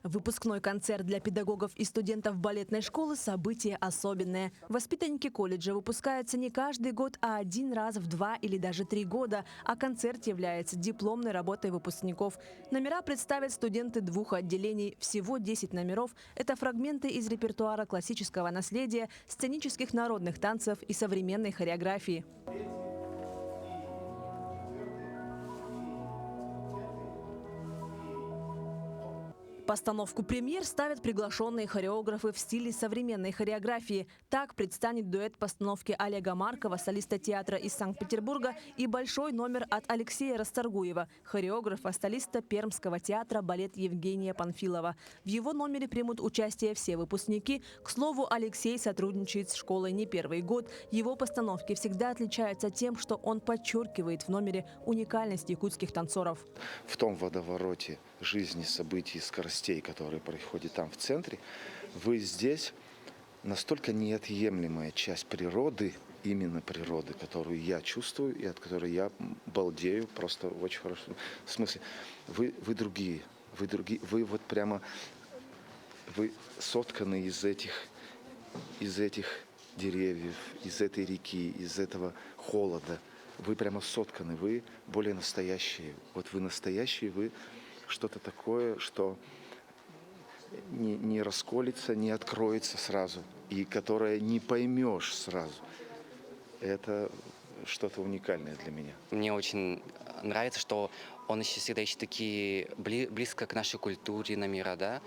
Выпускной концерт для педагогов и студентов балетной школы – событие особенное. Воспитанники колледжа выпускаются не каждый год, а один раз в 2 или даже 3 года, а концерт является дипломной работой выпускников. Номера представят студенты 2 отделений. Всего 10 номеров – это фрагменты из репертуара классического наследия, сценических народных танцев и современной хореографии. Постановку премьер ставят приглашенные хореографы в стиле современной хореографии. Так предстанет дуэт постановки Олега Маркова, солиста театра из Санкт-Петербурга, и большой номер от Алексея Расторгуева, хореографа, солиста Пермского театра балет Евгения Панфилова. В его номере примут участие все выпускники. К слову, Алексей сотрудничает с школой не первый год. Его постановки всегда отличаются тем, что он подчеркивает в номере уникальность якутских танцоров. В том водовороте жизни, событий, скоростей, которые происходят там в центре, вы здесь настолько неотъемлемая часть природы, именно природы, которую я чувствую и от которой я балдею просто в очень хорошем смысле. Вы другие, вы вот прямо, вы сотканы из этих деревьев, из этой реки, из этого холода. Вы прямо сотканы, вы более настоящие. Вот вы настоящие, вы что-то такое, что не расколется, не откроется сразу, и которое не поймешь сразу. Это что-то уникальное для меня. Мне очень нравится, что он еще всегда ищет такие близко к нашей культуре номера, да,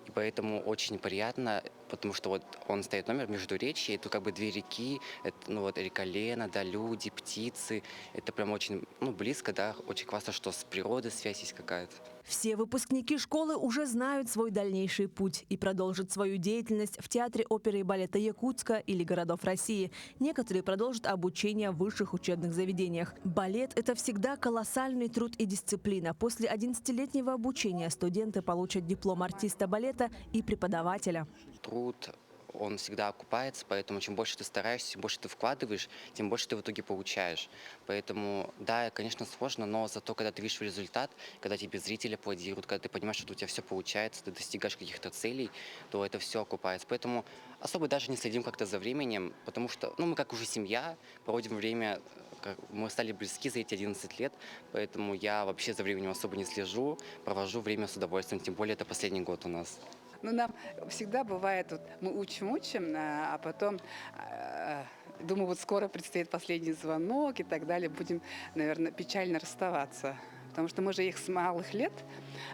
и поэтому очень приятно, потому что вот он ставит номер Междуречье, это как бы 2 реки, это, ну вот река Лена, да, люди, птицы, это прям очень, близко, да, очень классно, что с природой связь есть какая-то. Все выпускники школы уже знают свой дальнейший путь и продолжат свою деятельность в Театре оперы и балета Якутска или городов России. Некоторые продолжат обучение в высших учебных заведениях. Балет – это всегда колоссальный труд и дисциплина. После 11-летнего обучения студенты получат диплом артиста балета и преподавателя. Труд, он всегда окупается, поэтому чем больше ты стараешься, чем больше ты вкладываешь, тем больше ты в итоге получаешь. Поэтому, да, конечно, сложно, но зато, когда ты видишь результат, когда тебе зрители аплодируют, когда ты понимаешь, что у тебя все получается, ты достигаешь каких-то целей, то это все окупается. Поэтому особо даже не следим как-то за временем, потому что, мы как уже семья, проводим время, мы стали близки за эти 11 лет, поэтому я вообще за временем особо не слежу, провожу время с удовольствием, тем более это последний год у нас. Нам всегда бывает, вот, мы учим, а потом думаю, вот скоро предстоит последний звонок и так далее. Будем, наверное, печально расставаться. Потому что мы же их с малых лет,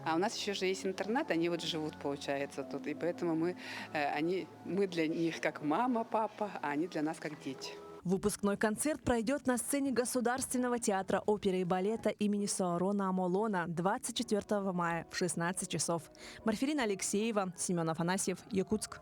а у нас еще же есть интернат, они вот живут, получается, тут. И поэтому мы для них как мама, папа, а они для нас как дети. Выпускной концерт пройдет на сцене Государственного театра оперы и балета имени Саарона Амолона 24 мая в 16 часов. Марферина Алексеева, Семен Афанасьев, Якутск.